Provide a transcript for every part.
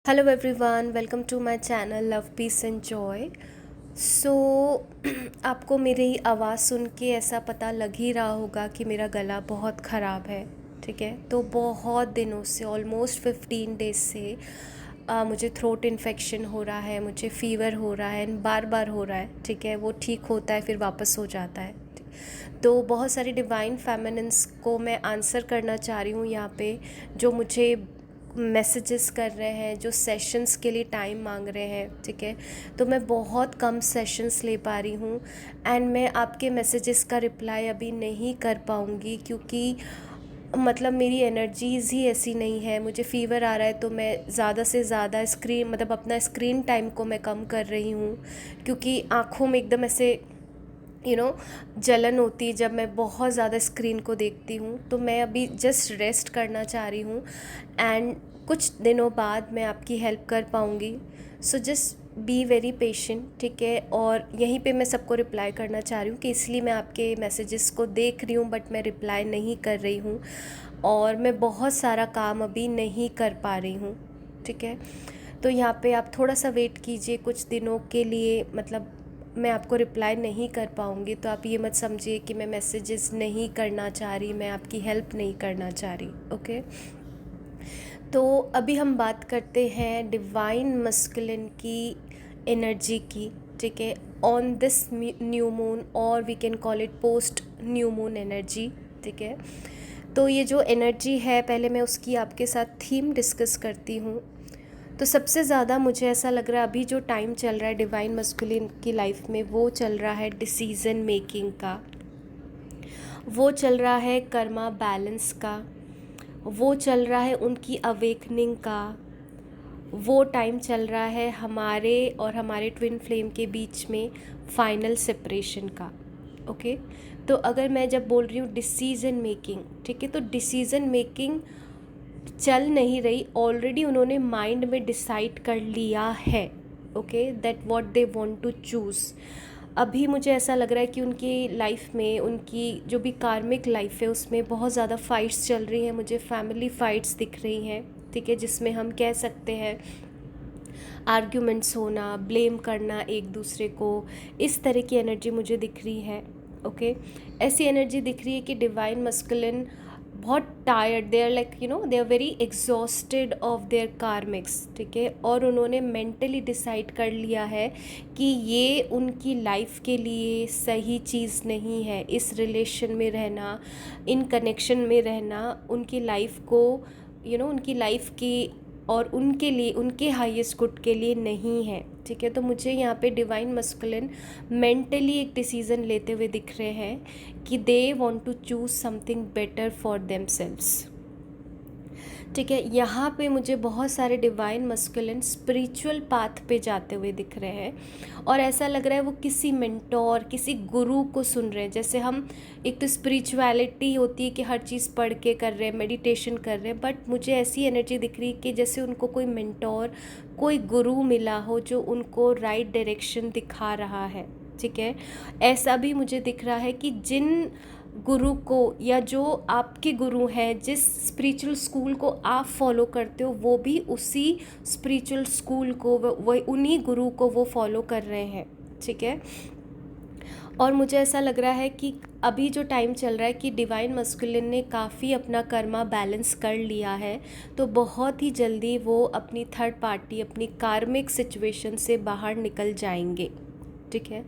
Hello everyone, welcome to my channel love peace and joy. So आपको मेरी आवाज़ सुन के ऐसा पता लग ही रहा होगा कि मेरा गला बहुत ख़राब है। ठीक है, तो बहुत दिनों से ऑलमोस्ट 15 डेज से मुझे थ्रोट इन्फेक्शन हो रहा है, मुझे फ़ीवर हो रहा है, बार बार हो रहा है। ठीक है, वो ठीक होता है फिर वापस हो जाता है। तो बहुत सारे डिवाइन फेमिनिन्स को मैं आंसर करना चाह रही हूँ यहाँ पे, जो मुझे मैसेजेस कर रहे हैं, जो सेशंस के लिए टाइम मांग रहे हैं। ठीक है, तो मैं बहुत कम सेशंस ले पा रही हूँ एंड मैं आपके मैसेजेस का रिप्लाई अभी नहीं कर पाऊँगी, क्योंकि मतलब मेरी एनर्जीज़ ही ऐसी नहीं है। मुझे फ़ीवर आ रहा है तो मैं ज़्यादा से ज़्यादा अपना स्क्रीन टाइम को मैं कम कर रही हूँ, क्योंकि आँखों में एकदम ऐसे जलन होती है जब मैं बहुत ज़्यादा स्क्रीन को देखती हूँ। तो मैं अभी जस्ट रेस्ट करना चाह रही हूँ एंड कुछ दिनों बाद मैं आपकी हेल्प कर पाऊँगी। So just be very patient. ठीक है, और यहीं पे मैं सबको रिप्लाई करना चाह रही हूँ कि इसलिए मैं आपके मैसेजेस को देख रही हूँ बट मैं रिप्लाई नहीं कर रही हूँ, और मैं बहुत सारा काम अभी नहीं कर पा रही हूँ। ठीक है, तो यहाँ पे आप थोड़ा सा वेट कीजिए कुछ दिनों के लिए। मतलब मैं आपको रिप्लाई नहीं कर पाऊँगी, तो आप ये मत समझिए कि मैं मैसेजेस नहीं करना चाह रही, मैं आपकी हेल्प नहीं करना चाह रही। ओके, तो अभी हम बात करते हैं डिवाइन मस्कुलिन की एनर्जी की। ठीक है, ऑन दिस न्यू मून, और we can call it post new moon energy. ठीक है, तो ये जो एनर्जी है, पहले मैं उसकी आपके साथ थीम डिस्कस करती हूँ। तो सबसे ज़्यादा मुझे ऐसा लग रहा है अभी जो टाइम चल रहा है डिवाइन मस्कुलिन की लाइफ में, वो चल रहा है डिसीज़न मेकिंग का, वो चल रहा है कर्मा बैलेंस का, वो चल रहा है उनकी अवेकनिंग का, वो टाइम चल रहा है हमारे और हमारे ट्विन फ्लेम के बीच में फाइनल सेपरेशन का। ओके, तो अगर मैं जब बोल रही हूँ डिसीज़न मेकिंग, ठीक है, तो डिसीज़न मेकिंग चल नहीं रही, ऑलरेडी उन्होंने माइंड में डिसाइड कर लिया है। Okay, that what they want to choose. अभी मुझे ऐसा लग रहा है कि उनकी लाइफ में, उनकी जो भी कार्मिक लाइफ है उसमें बहुत ज़्यादा फाइट्स चल रही हैं। मुझे फैमिली फाइट्स दिख रही हैं। ठीक है, जिसमें हम कह सकते हैं आर्ग्यूमेंट्स होना, ब्लेम करना एक दूसरे को, इस तरह की एनर्जी मुझे दिख रही है। ओके, ऐसी एनर्जी दिख रही है कि डिवाइन मस्कुलिन बहुत tired, they are like they are very exhausted of their karmics. ठीक है, और उन्होंने मेंटली डिसाइड कर लिया है कि ये उनकी लाइफ के लिए सही चीज़ नहीं है। इस रिलेशन में रहना, इन कनेक्शन में रहना उनकी लाइफ को उनकी लाइफ की और उनके लिए, उनके हाईएस्ट गुड के लिए नहीं है। ठीक है, तो मुझे यहाँ पे डिवाइन मस्कुलिन मेंटली एक डिसीज़न लेते हुए दिख रहे हैं कि they want to choose something better for themselves. ठीक है, यहाँ पे मुझे बहुत सारे डिवाइन मस्कुलिन स्पिरिचुअल पाथ पे जाते हुए दिख रहे हैं, और ऐसा लग रहा है वो किसी मेंटोर, किसी गुरु को सुन रहे हैं। जैसे हम, एक तो स्पिरिचुअलिटी होती है कि हर चीज़ पढ़ के कर रहे हैं, मेडिटेशन कर रहे हैं, बट मुझे ऐसी एनर्जी दिख रही है कि जैसे उनको कोई मेंटोर, कोई गुरु मिला हो जो उनको राइट डायरेक्शन दिखा रहा है। ठीक है, ऐसा भी मुझे दिख रहा है कि जिन गुरु को, या जो आपके गुरु हैं, जिस स्पिरिचुअल स्कूल को आप फॉलो करते हो, वो भी उसी स्पिरिचुअल स्कूल को, वही उन्हीं गुरु को वो फॉलो कर रहे हैं। ठीक है, और मुझे ऐसा लग रहा है कि अभी जो टाइम चल रहा है कि डिवाइन मस्कुलिन ने काफ़ी अपना कर्मा बैलेंस कर लिया है, तो बहुत ही जल्दी वो अपनी थर्ड पार्टी, अपनी कार्मिक सिचुएशन से बाहर निकल जाएंगे। ठीक है,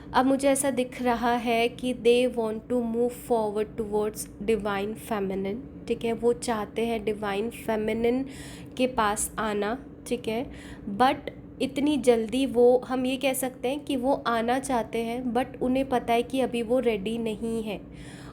अब मुझे ऐसा दिख रहा है कि they want to move forward towards divine feminine. ठीक है, वो चाहते हैं डिवाइन फेमिनिन के पास आना। ठीक है, बट इतनी जल्दी, वो हम ये कह सकते हैं कि वो आना चाहते हैं बट उन्हें पता है कि अभी वो रेडी नहीं है।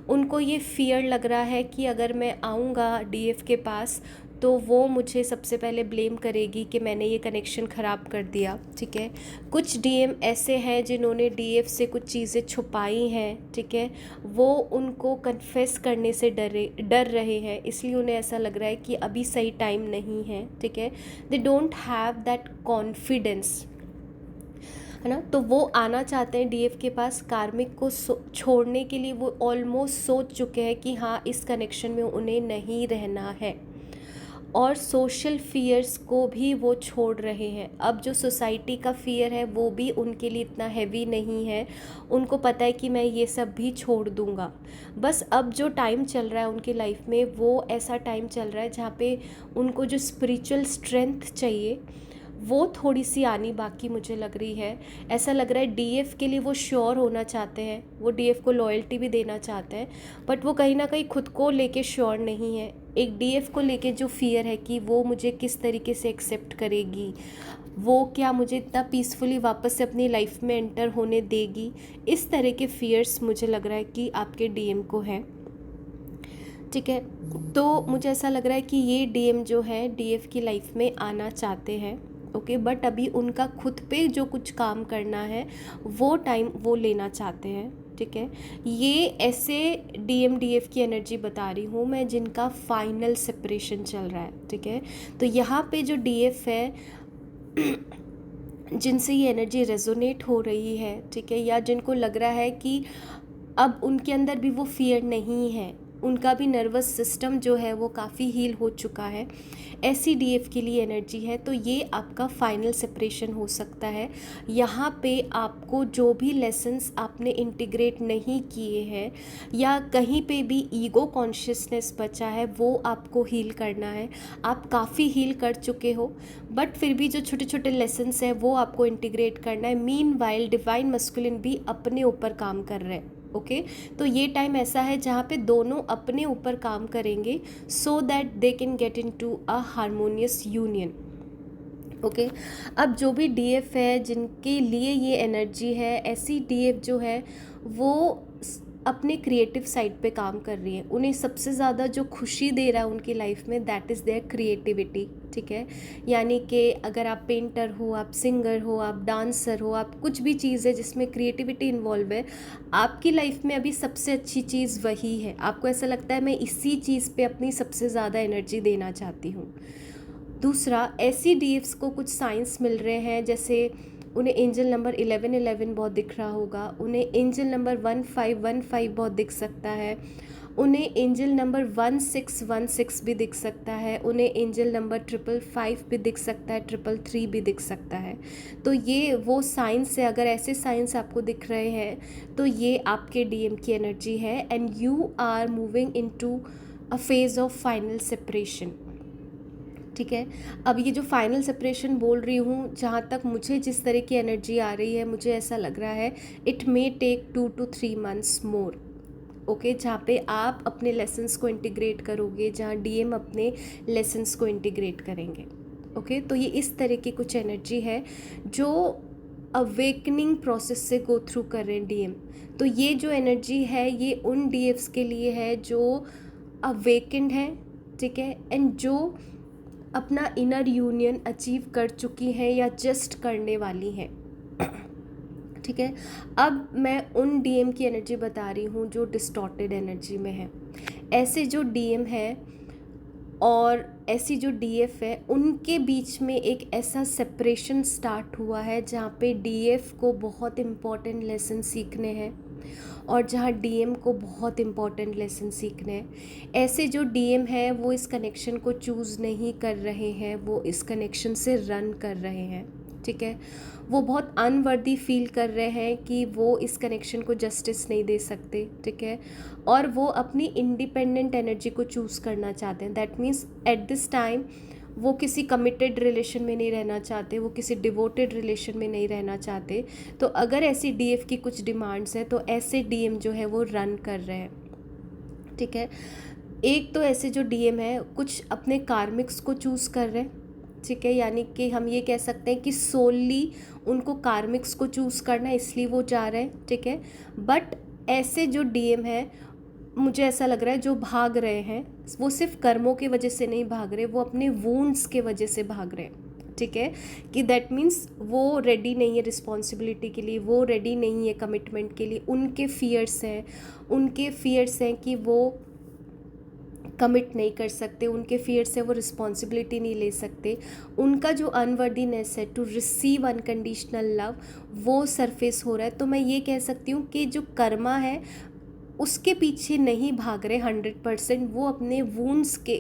उनको ये फियर लग रहा है कि अगर मैं आऊँगा डीएफ के पास तो वो मुझे सबसे पहले ब्लेम करेगी कि मैंने ये कनेक्शन ख़राब कर दिया। ठीक है, कुछ डीएम ऐसे हैं जिन्होंने डीएफ से कुछ चीज़ें छुपाई हैं। ठीक है, वो उनको कन्फेस करने से डर रहे हैं, इसलिए उन्हें ऐसा लग रहा है कि अभी सही टाइम नहीं है। ठीक है, they don't have that confidence, है ना। तो वो आना चाहते हैं डीएफ के पास, कार्मिक को छोड़ने के लिए वो ऑलमोस्ट सोच चुके हैं कि हाँ, इस कनेक्शन में उन्हें नहीं रहना है। और सोशल फियर्स को भी वो छोड़ रहे हैं। अब जो सोसाइटी का फियर है वो भी उनके लिए इतना हैवी नहीं है, उनको पता है कि मैं ये सब भी छोड़ दूँगा। बस अब जो टाइम चल रहा है उनकी लाइफ में, वो ऐसा टाइम चल रहा है जहाँ पे उनको जो स्पिरिचुअल स्ट्रेंथ चाहिए वो थोड़ी सी आनी बाकी मुझे लग रही है। ऐसा लग रहा है डीएफ के लिए वो श्योर होना चाहते हैं, वो डीएफ को लॉयल्टी भी देना चाहते हैं, बट वो कहीं ना कहीं खुद को लेके श्योर नहीं है। एक डीएफ को लेके जो फियर है कि वो मुझे किस तरीके से एक्सेप्ट करेगी, वो क्या मुझे इतना पीसफुली वापस से अपनी लाइफ में एंटर होने देगी, इस तरह के फियर्स मुझे लग रहा है कि आपके डीएम को है। ठीक है, तो मुझे ऐसा लग रहा है कि ये डीएम जो है डीएफ की लाइफ में आना चाहते हैं। ओके, बट अभी उनका खुद पे जो कुछ काम करना है वो टाइम वो लेना चाहते हैं। ठीक है, ये ऐसे डीएम डीएफ की एनर्जी बता रही हूँ मैं जिनका फाइनल सेपरेशन चल रहा है। ठीक है, तो यहाँ पे जो डीएफ है जिनसे ये एनर्जी रेजोनेट हो रही है, ठीक है, या जिनको लग रहा है कि अब उनके अंदर भी वो फियर नहीं है, उनका भी नर्वस सिस्टम जो है वो काफ़ी हील हो चुका है, ऐसी डीएफ के लिए एनर्जी है। तो ये आपका फाइनल सेपरेशन हो सकता है। यहाँ पे आपको जो भी लेसन्स आपने इंटीग्रेट नहीं किए हैं या कहीं पे भी ईगो कॉन्शियसनेस बचा है वो आपको हील करना है। आप काफ़ी हील कर चुके हो, बट फिर भी जो छोटे छोटे लेसन्स हैं वो आपको इंटीग्रेट करना है। मीनवाइल डिवाइन मस्कुलिन भी अपने ऊपर काम कर रहे हैं। ओके, तो ये टाइम ऐसा है जहाँ पे दोनों अपने ऊपर काम करेंगे so that they can get into a harmonious union. Okay, अब जो भी डीएफ है जिनके लिए ये एनर्जी है, ऐसी डीएफ जो है वो अपने क्रिएटिव साइड पे काम कर रही है। उन्हें सबसे ज़्यादा जो खुशी दे रहा है उनकी लाइफ में दैट इज़ देयर क्रिएटिविटी। ठीक है, यानी कि अगर आप पेंटर हो, आप सिंगर हो, आप डांसर हो, आप कुछ भी चीज़ है जिसमें क्रिएटिविटी इन्वॉल्व है, आपकी लाइफ में अभी सबसे अच्छी चीज़ वही है। आपको ऐसा लगता है मैं इसी चीज़ पे अपनी सबसे ज़्यादा एनर्जी देना चाहती हूँ। दूसरा, ऐसी डीएफ्स को कुछ साइंस मिल रहे हैं, जैसे उन्हें एंजल नंबर 1111 बहुत दिख रहा होगा, उन्हें एंजल नंबर 1515 बहुत दिख सकता है, उन्हें एंजल नंबर 1616 भी दिख सकता है, उन्हें एंजल नंबर 555 भी दिख सकता है, 333 भी दिख सकता है। तो ये वो साइंस है। अगर ऐसे साइंस आपको दिख रहे हैं तो ये आपके डीएम की एनर्जी है and you are moving into a phase of final separation. ठीक है, अब ये जो फाइनल सेपरेशन बोल रही हूँ, जहाँ तक मुझे जिस तरह की एनर्जी आ रही है, मुझे ऐसा लग रहा है it may take 2 to 3 months मोर। ओके, जहाँ पे आप अपने लेसन्स को इंटीग्रेट करोगे, जहाँ डीएम अपने लेसन्स को इंटीग्रेट करेंगे। ओके, तो ये इस तरह की कुछ एनर्जी है जो अवेकनिंग प्रोसेस से गो थ्रू कर रहे हैं डीएम। तो ये जो एनर्जी है ये उन डीएफ्स के लिए है जो अवेकन्ड है। ठीक है, एंड जो अपना इनर यूनियन अचीव कर चुकी हैं या जस्ट करने वाली हैं। ठीक है, अब मैं उन डीएम की एनर्जी बता रही हूँ जो डिस्टॉर्टेड एनर्जी में है। ऐसे जो डीएम है और ऐसी जो डीएफ है उनके बीच में एक ऐसा सेपरेशन स्टार्ट हुआ है जहाँ पे डीएफ को बहुत इम्पॉर्टेंट लेसन सीखने हैं और जहाँ डीएम को बहुत इम्पॉर्टेंट लेसन सीखने हैं। ऐसे जो डीएम है वो इस कनेक्शन को चूज़ नहीं कर रहे हैं, वो इस कनेक्शन से रन कर रहे हैं। ठीक है, वो बहुत अनवर्दी फील कर रहे हैं कि वो इस कनेक्शन को जस्टिस नहीं दे सकते। ठीक है, और वो अपनी इंडिपेंडेंट एनर्जी को चूज़ करना चाहते हैं। That means at this time वो किसी कमिटेड रिलेशन में नहीं रहना चाहते, वो किसी डिवोटेड रिलेशन में नहीं रहना चाहते। तो अगर ऐसी डीएफ की कुछ डिमांड्स है तो ऐसे डीएम जो है वो रन कर रहे हैं। ठीक है, एक तो ऐसे जो डीएम है कुछ अपने कार्मिक्स को चूज़ कर रहे हैं। ठीक है, यानी कि हम ये कह सकते हैं कि सोली उनको कार्मिक्स को चूज़ करना है इसलिए वो जा रहे हैं। ठीक है, बट ऐसे जो डीएम है मुझे ऐसा लग रहा है जो भाग रहे हैं वो सिर्फ कर्मों की वजह से नहीं भाग रहे, वो अपने वूंड्स के वजह से भाग रहे हैं। ठीक है, कि दैट मीन्स वो रेडी नहीं है रिस्पॉन्सिबिलिटी के लिए, वो रेडी नहीं है कमिटमेंट के लिए। उनके फियर्स हैं कि वो कमिट नहीं कर सकते, उनके फियर से वो रिस्पॉन्सिबिलिटी नहीं ले सकते। उनका जो अनवर्दीनेस है टू रिसीव अनकंडीशनल लव वो सरफेस हो रहा है। तो मैं ये कह सकती हूँ कि जो कर्मा है उसके पीछे नहीं भाग रहे 100%, वो अपने वूंड्स के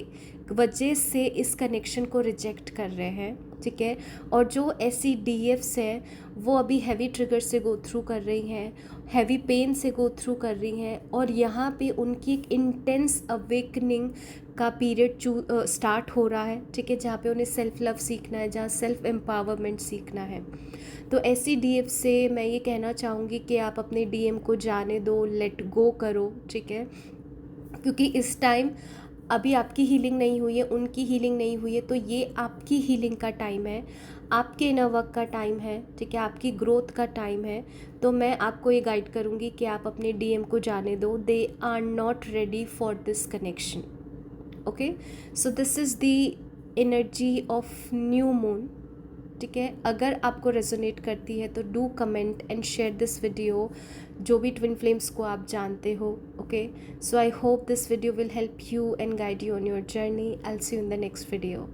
वजह से इस कनेक्शन को रिजेक्ट कर रहे हैं, ठीक है। और जो SCDFs हैं वो अभी हैवी ट्रिगर से गो थ्रू कर रही हैं, हैवी पेन से गो थ्रू कर रही हैं, और यहाँ पे उनकी एक इंटेंस अवेकनिंग का पीरियड स्टार्ट हो रहा है, ठीक है, जहाँ पे उन्हें सेल्फ लव सीखना है, जहाँ सेल्फ एम्पावरमेंट सीखना है। तो SCDF से मैं ये कहना चाहूँगी कि आप अपने DM को जाने दो, लेट गो करो, ठीक है, क्योंकि इस टाइम अभी आपकी हीलिंग नहीं हुई है, उनकी हीलिंग नहीं हुई है, तो ये आपकी हीलिंग का टाइम है, आपके इनर वर्क का टाइम है, ठीक है, आपकी ग्रोथ का टाइम है। तो मैं आपको ये गाइड करूँगी कि आप अपने DM को जाने दो, they are not ready for this connection. Okay, so this is the energy of new moon, ठीक है। अगर आपको रेजोनेट करती है तो do comment and share this video, जो भी ट्विन फ्लेम्स को आप जानते हो। Okay, so I hope this video will help you and guide you on your journey. I will see you in the next video.